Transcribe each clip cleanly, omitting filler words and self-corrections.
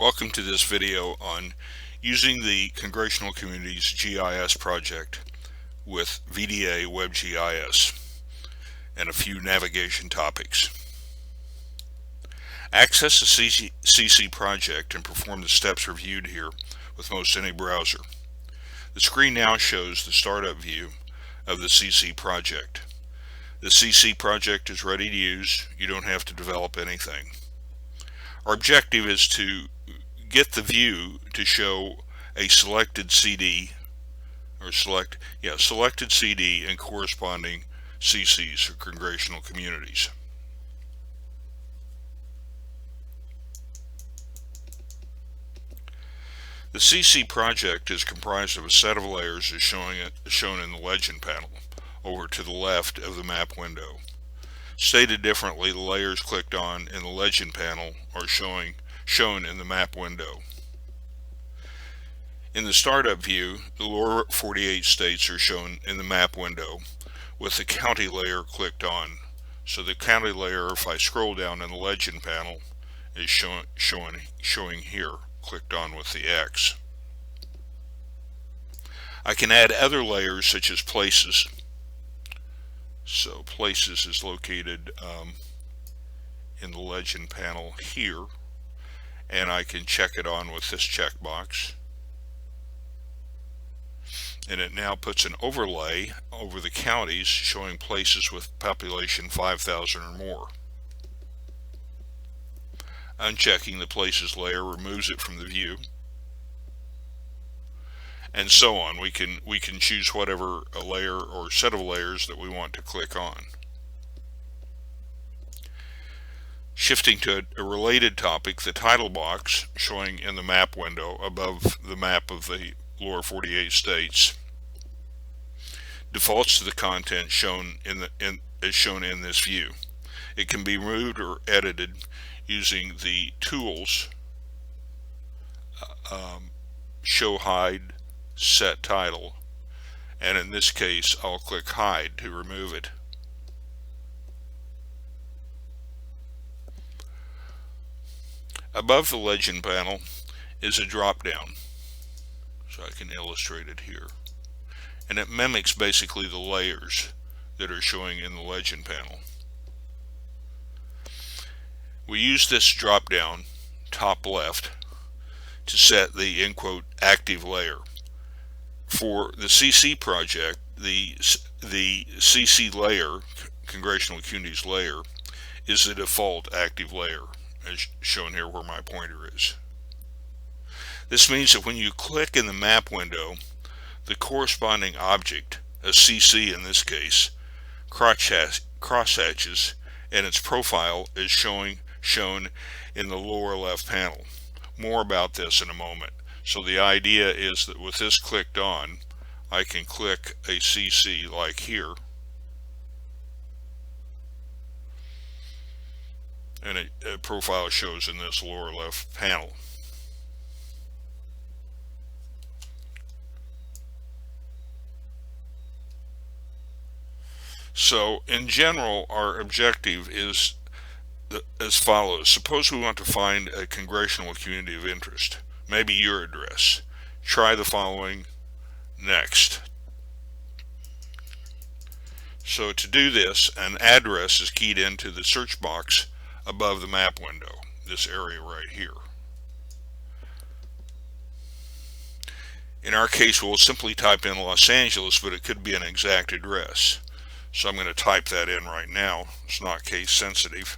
Welcome to this video on using the Congressional Communities GIS Project with VDA Web GIS and a few navigation topics. Access the CC project and perform the steps reviewed here with most any browser. The screen now shows the startup view of the CC project. The CC project is ready to use. You don't have to develop anything. Our objective is to get the view to show a selected CD selected CD and corresponding CCs or congressional communities. The CC project is comprised of a set of layers as shown in the legend panel over to the left of the map window. Stated differently, the layers clicked on in the legend panel are shown in the map window. In the startup view, the lower 48 states are shown in the map window with the county layer clicked on. So the county layer, if I scroll down in the legend panel, is showing here, clicked on with the X. I can add other layers such as places. So places is located in the legend panel here, and I can check it on with this checkbox. And it now puts an overlay over the counties showing places with population 5,000 or more. Unchecking the places layer removes it from the view, and so on. We can choose whatever a layer or set of layers that we want to click on. Shifting to a related topic, the title box showing in the map window above the map of the lower 48 states defaults to the content as shown in this view. It can be removed or edited using the tools show hide set title, and in this case I'll click hide to remove it. Above the legend panel is a drop down, so I can illustrate it here, and it mimics basically the layers that are showing in the legend panel. We use this drop down top left to set the in quote active layer. For the CC project, the CC layer, Congressional Communities layer, is the default active layer, as shown here where my pointer is. This means that when you click in the map window, the corresponding object, a CC in this case, crosshatches, and its profile is shown in the lower left panel. More about this in a moment. So the idea is that with this clicked on, I can click a CC like here, and a profile shows in this lower left panel. So in general, our objective is as follows. Suppose we want to find a congressional community of interest, maybe your address. Try the following. Next. So to do this, an address is keyed into the search box above the map window, this area right here. In our case, we'll simply type in Los Angeles, but it could be an exact address. So I'm going to type that in right now. It's not case sensitive.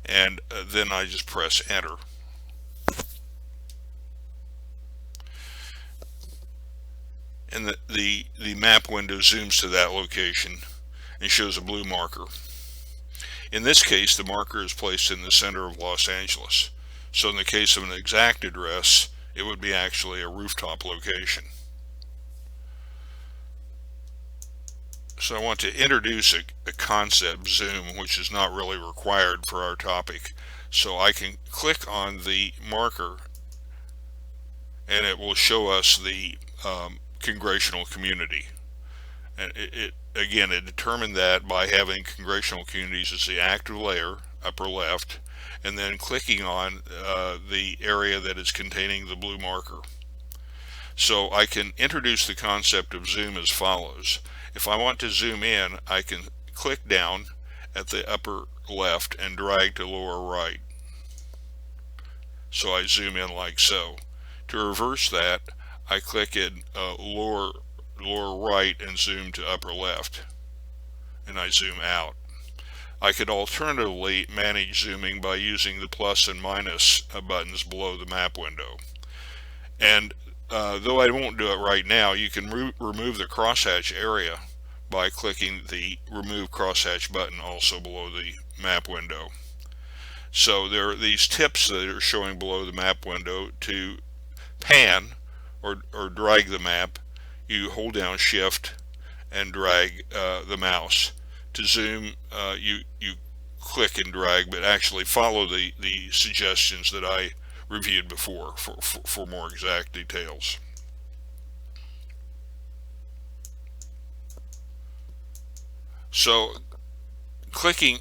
And then I just press enter. And the map window zooms to that location and shows a blue marker. In this case, the marker is placed in the center of Los Angeles. So in the case of an exact address, it would be actually a rooftop location. So I want to introduce a concept zoom, which is not really required for our topic. So I can click on the marker and it will show us the congressional community. And it determined that by having congressional communities as the active layer, upper left, and then clicking on the area that is containing the blue marker. So I can introduce the concept of zoom as follows. If I want to zoom in, I can click down at the upper left and drag to lower right. So I zoom in like so. To reverse that, I click in lower right and zoom to upper left, and I zoom out. I could alternatively manage zooming by using the plus and minus buttons below the map window. And though I won't do it right now, you can remove the crosshatch area by clicking the remove crosshatch button also below the map window. So there are these tips that are showing below the map window. To pan or drag the map, you hold down shift and drag the mouse. To zoom, you click and drag, but actually follow the suggestions that I reviewed before for more exact details. So clicking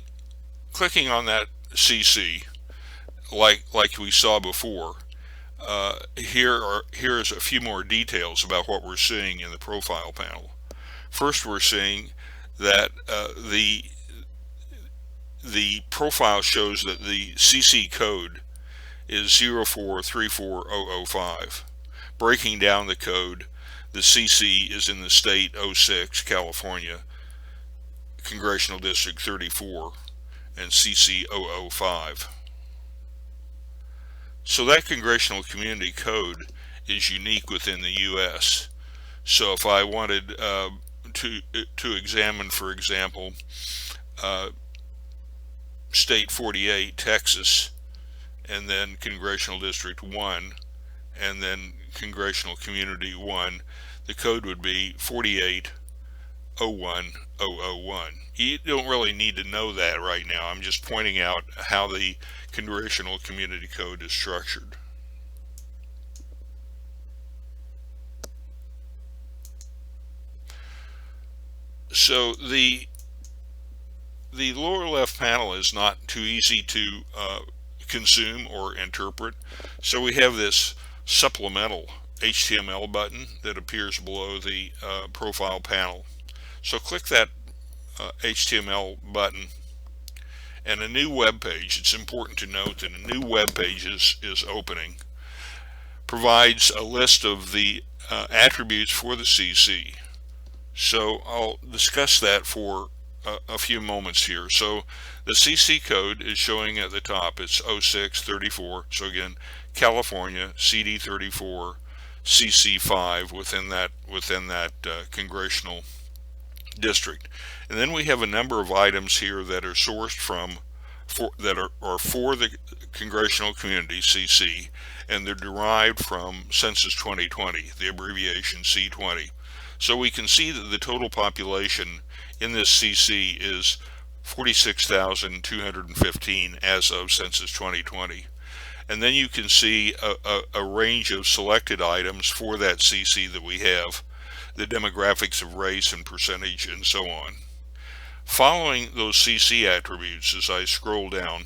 on that CC, like we saw before, here's a few more details about what we're seeing in the profile panel. First, we're seeing that the profile shows that the CC code is 0434005. Breaking down the code, the CC is in the state 06, California, Congressional District 34, and CC 005. So that Congressional Community Code is unique within the U.S. So if I wanted to examine, for example, State 48, Texas, and then Congressional District 1, and then Congressional Community 1, the code would be 4801001. You don't really need to know that right now. I'm just pointing out how the Congressional Community Code is structured. So the lower left panel is not too easy to consume or interpret. So we have this supplemental HTML button that appears below the profile panel. So click that HTML button, and a new web page, it's important to note that a new web page is opening, provides a list of the attributes for the CC. So I'll discuss that for a few moments here. So the CC code is showing at the top. It's 0634. So again, California, CD34, CC5 within that congressional district. And then we have a number of items here that are sourced from for the congressional community, CC, and they're derived from Census 2020, the abbreviation C20. So we can see that the total population in this CC is 46,215 as of Census 2020. And then you can see a range of selected items for that CC that we have, the demographics of race and percentage and so on. Following those CC attributes, as I scroll down,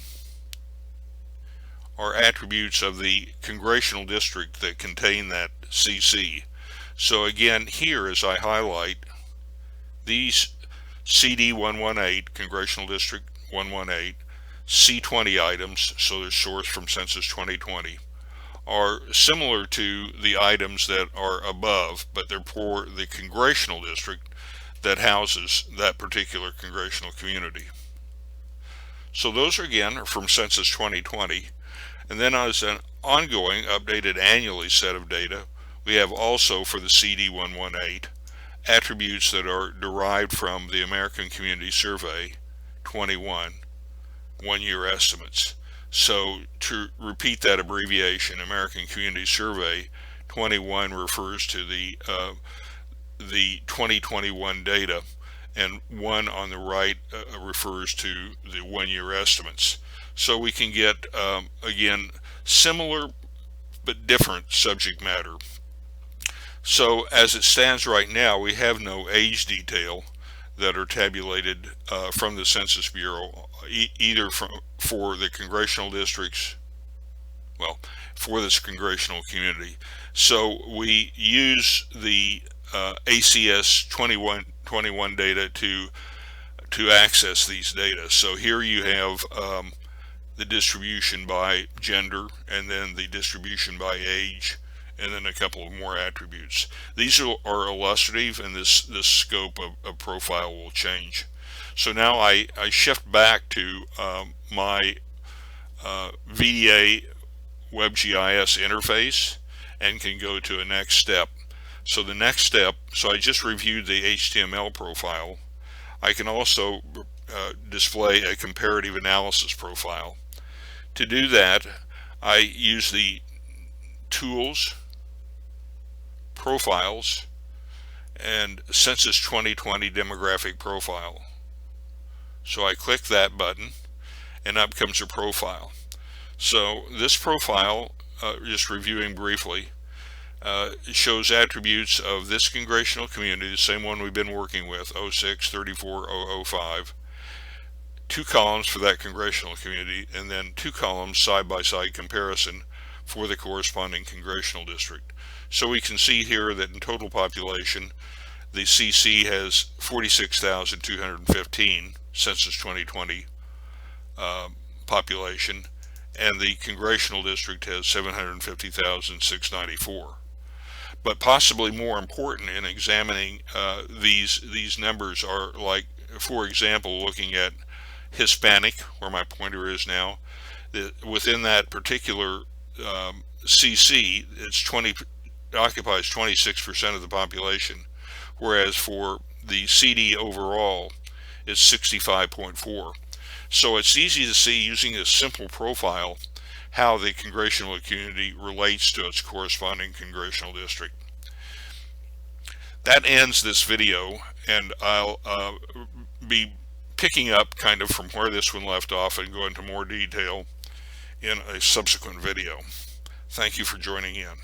are attributes of the congressional district that contain that CC. So again, here as I highlight, these CD 118, Congressional District 118, C20 items, so they're sourced from Census 2020, are similar to the items that are above, but they're for the congressional district that houses that particular congressional community. So those again are from Census 2020, and then as an ongoing, updated annually set of data, we have also for the CD 118 attributes that are derived from the American Community Survey 21 one-year estimates. So to repeat that abbreviation, American Community Survey 21 refers to the 2021 data, and 1 on the right refers to the one-year estimates. So we can get, again, similar but different subject matter. So as it stands right now, we have no age detail that are tabulated from the Census Bureau, either for the congressional districts, well, for this congressional community. So we use the ACS 2121 data to access these data. So here you have the distribution by gender, and then the distribution by age, and then a couple of more attributes. These are illustrative, and this scope of profile will change. So now I shift back to my VDA Web GIS interface and can go to a next step. So the next step, so I just reviewed the HTML profile. I can also display a comparative analysis profile. To do that, I use the Tools, Profiles, and Census 2020 Demographic Profile. So I click that button, and up comes a profile. So this profile, just reviewing briefly, shows attributes of this congressional community, the same one we've been working with, 06, 34, 005. 2 columns for that congressional community, and then 2 columns side-by-side comparison for the corresponding congressional district. So we can see here that in total population, the CC has 46,215 Census 2020 population, and the congressional district has 750,694. But possibly more important in examining these numbers are, like, for example, looking at Hispanic, where my pointer is now. Within that particular CC, occupies 26% of the population, whereas for the CD overall, it's 65.4. So it's easy to see, using a simple profile, how the congressional community relates to its corresponding congressional district. That ends this video, and I'll be picking up kind of from where this one left off and go into more detail in a subsequent video. Thank you for joining in.